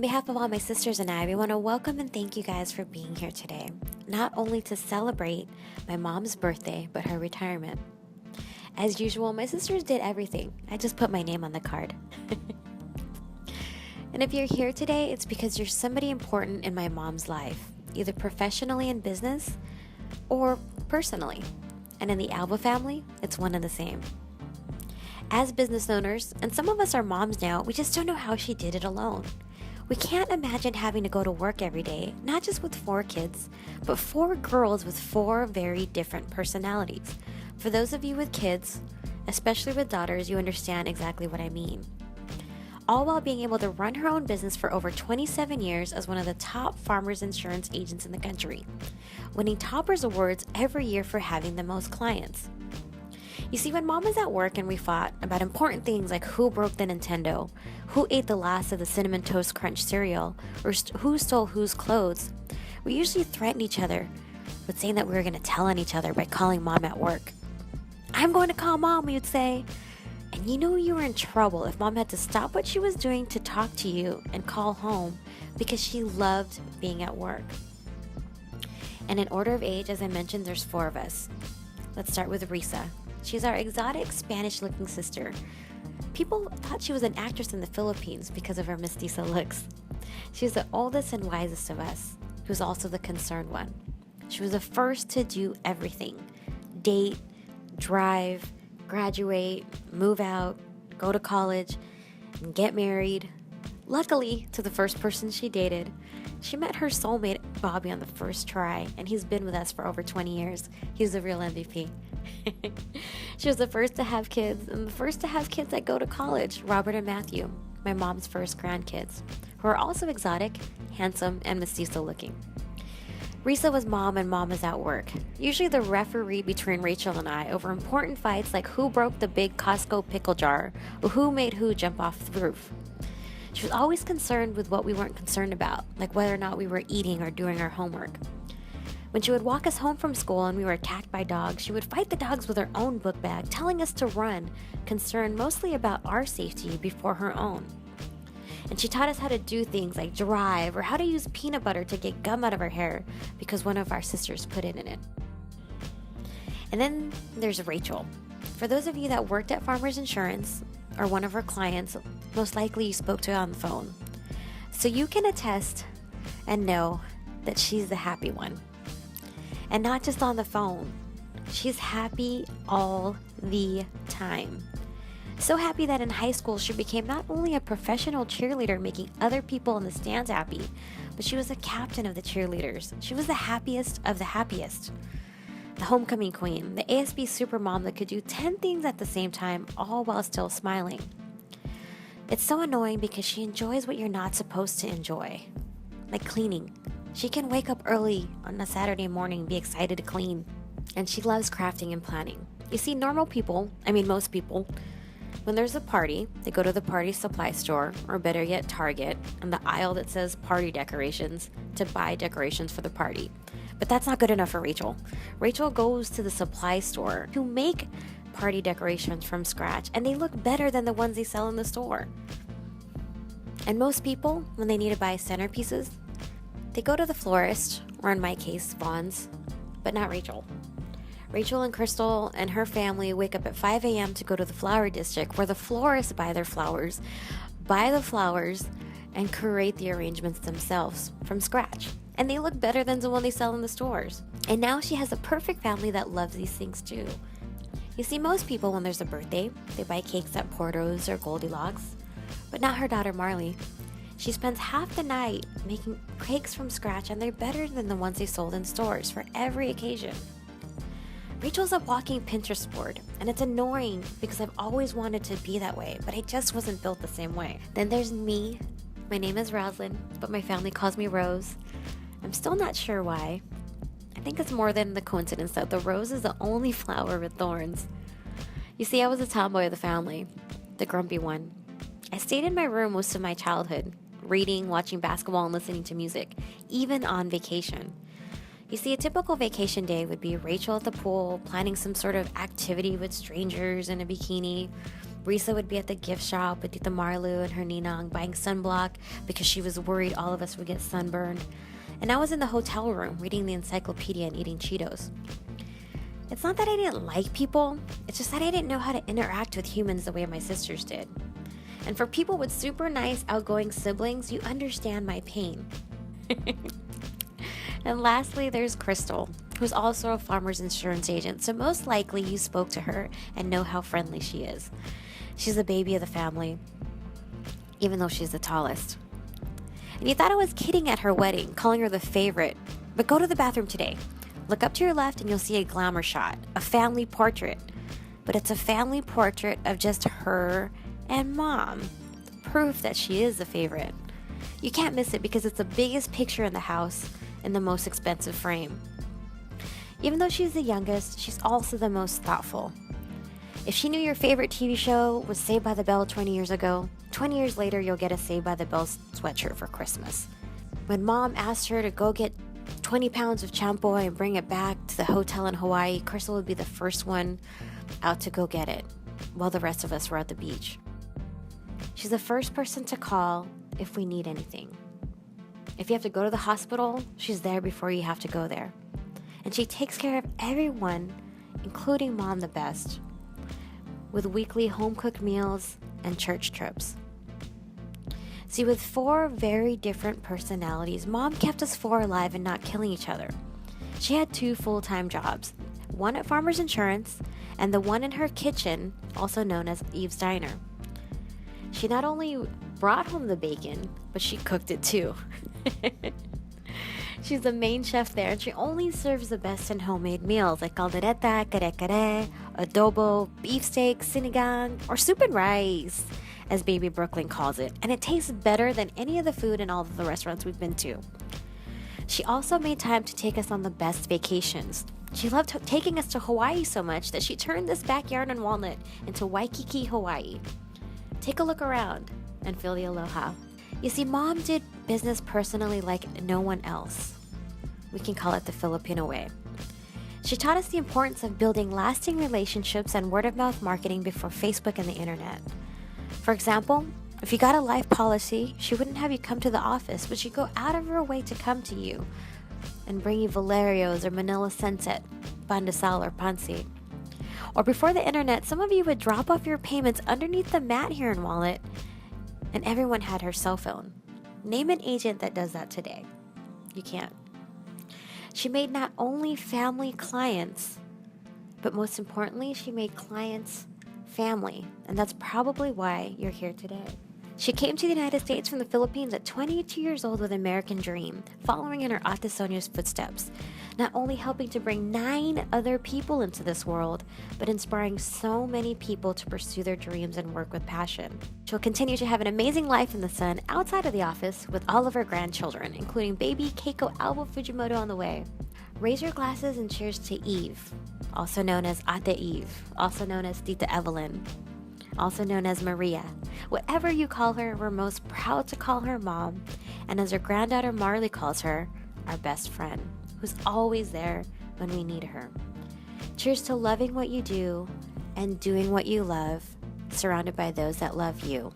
behalf of all my sisters and I, we want to welcome and thank you guys for being here today, not only to celebrate my mom's birthday, but her retirement. As usual, my sisters did everything. I just put my name on the card. And if you're here today, it's because you're somebody important in my mom's life, either professionally in business or personally. And in the Alba family, it's one and the same. As business owners, and some of us are moms now, we just don't know how she did it alone. We can't imagine having to go to work every day, not just with 4 kids, but 4 girls with 4 very different personalities. For those of you with kids, especially with daughters, you understand exactly what I mean. All while being able to run her own business for over 27 years as one of the top farmers insurance agents in the country, winning Toppers Awards every year for having the most clients. You see, when mom was at work and we fought about important things like who broke the Nintendo, who ate the last of the Cinnamon Toast Crunch cereal, or who stole whose clothes, we usually threatened each other with saying that we were going to tell on each other by calling mom at work. "I'm going to call mom," we would say. And you knew you were in trouble if mom had to stop what she was doing to talk to you and call home because she loved being at work. And in order of age, as I mentioned, there's 4 of us. Let's start with Rheeza. She's our exotic Spanish-looking sister. People thought she was an actress in the Philippines because of her mestiza looks. She was the oldest and wisest of us, who's also the concerned one. She was the first to do everything: date, drive, graduate, move out, go to college, and get married. Luckily, to the first person she dated, she met her soulmate, Bobby, on the first try, and he's been with us for over 20 years. He's the real MVP. She was the first to have kids, and the first to have kids that go to college, Robert and Matthew, my mom's first grandkids, who are also exotic, handsome, and mestizo looking. Rheeza was mom and mom was at work, usually the referee between Rachel and I over important fights like who broke the big Costco pickle jar or who made who jump off the roof. She was always concerned with what we weren't concerned about, like whether or not we were eating or doing our homework. When she would walk us home from school and we were attacked by dogs, she would fight the dogs with her own book bag, telling us to run, concerned mostly about our safety before her own. And she taught us how to do things like drive or how to use peanut butter to get gum out of her hair because one of our sisters put it in it. And then there's Rachel. For those of you that worked at Farmers Insurance or one of her clients, most likely you spoke to her on the phone. So you can attest and know that she's the happy one. And not just on the phone. She's happy all the time. So happy that in high school she became not only a professional cheerleader making other people in the stands happy, but she was a captain of the cheerleaders. She was the happiest of the happiest. The homecoming queen, the ASB supermom that could do 10 things at the same time, all while still smiling. It's so annoying because she enjoys what you're not supposed to enjoy, like cleaning. She can wake up early on a Saturday morning and be excited to clean. And she loves crafting and planning. You see, most people, when there's a party, they go to the party supply store, or better yet, Target, and the aisle that says party decorations to buy decorations for the party. But that's not good enough for Rachel. Rachel goes to the supply store to make party decorations from scratch, and they look better than the ones they sell in the store. And most people, when they need to buy centerpieces, they go to the florist, or in my case, Vaughn's, but not Rachel. Rachel and Chrystal and her family wake up at 5 a.m. to go to the flower district where the florists buy the flowers, and curate the arrangements themselves from scratch. And they look better than the one they sell in the stores. And now she has a perfect family that loves these things too. You see, most people, when there's a birthday, they buy cakes at Porto's or Goldilocks, but not her daughter Marley. She spends half the night making cakes from scratch, and they're better than the ones they sold in stores for every occasion. Rachel's a walking Pinterest board, and it's annoying because I've always wanted to be that way, but I just wasn't built the same way. Then there's me. My name is Rosalind, but my family calls me Rose. I'm still not sure why. I think it's more than the coincidence that the rose is the only flower with thorns. You see, I was a tomboy of the family, the grumpy one. I stayed in my room most of my childhood, reading, watching basketball, and listening to music, even on vacation. You see, a typical vacation day would be Rachel at the pool, planning some sort of activity with strangers in a bikini, Rheeza would be at the gift shop with Tita Marlu and her ninang buying sunblock because she was worried all of us would get sunburned. And I was in the hotel room reading the encyclopedia and eating Cheetos. It's not that I didn't like people, it's just that I didn't know how to interact with humans the way my sisters did. And for people with super nice, outgoing siblings, you understand my pain. And lastly, there's Chrystal, who's also a farmer's insurance agent, so most likely you spoke to her and know how friendly she is. She's the baby of the family, even though she's the tallest. And you thought I was kidding at her wedding, calling her the favorite. But go to the bathroom today. Look up to your left and you'll see a glamour shot, a family portrait. But it's a family portrait of just her and Mom. Proof that she is the favorite. You can't miss it because it's the biggest picture in the house in the most expensive frame. Even though she's the youngest, she's also the most thoughtful. If she knew your favorite TV show was Saved by the Bell 20 years ago, 20 years later you'll get a Saved by the Bell sweatshirt for Christmas. When Mom asked her to go get 20 pounds of champoy and bring it back to the hotel in Hawaii, Chrystal would be the first one out to go get it, while the rest of us were at the beach. She's the first person to call if we need anything. If you have to go to the hospital, she's there before you have to go there. And she takes care of everyone, including Mom the best, with weekly home-cooked meals and church trips. See, with 4 very different personalities, Mom kept us 4 alive and not killing each other. She had 2 full-time jobs, one at Farmers Insurance and the one in her kitchen, also known as Eve's Diner. She not only brought home the bacon, but she cooked it too. She's the main chef there, and she only serves the best in homemade meals like caldereta, kare-kare, adobo, beefsteak, sinigang, or soup and rice, as baby Brooklyn calls it, and it tastes better than any of the food in all of the restaurants we've been to. She also made time to take us on the best vacations. She loved taking us to Hawaii so much that she turned this backyard in Walnut into Waikiki, Hawaii. Take a look around and feel the aloha. You see, Mom did business personally like no one else. We can call it the Filipino way. She taught us the importance of building lasting relationships and word-of-mouth marketing before Facebook and the internet. For example, if you got a life policy, she wouldn't have you come to the office, but she'd go out of her way to come to you and bring you Valerios or Manila Sunset, Pandesal or Pansi. Or before the internet, some of you would drop off your payments underneath the mat here in Walnut, and everyone had her cell phone. Name an agent that does that today. You can't. She made not only family clients, but most importantly, she made clients family, and that's probably why you're here today. She came to the United States from the Philippines at 22 years old with an American dream, following in her Ate Sonia's footsteps, not only helping to bring 9 other people into this world, but inspiring so many people to pursue their dreams and work with passion. She'll continue to have an amazing life in the sun outside of the office with all of her grandchildren, including baby Keiko Alba Fujimoto on the way. Raise your glasses and cheers to Eve, also known as Ate Eve, also known as Tita Evelyn, also known as Maria. Whatever you call her, we're most proud to call her Mom, and as her granddaughter Marley calls her, our best friend, who's always there when we need her. Cheers to loving what you do and doing what you love, surrounded by those that love you.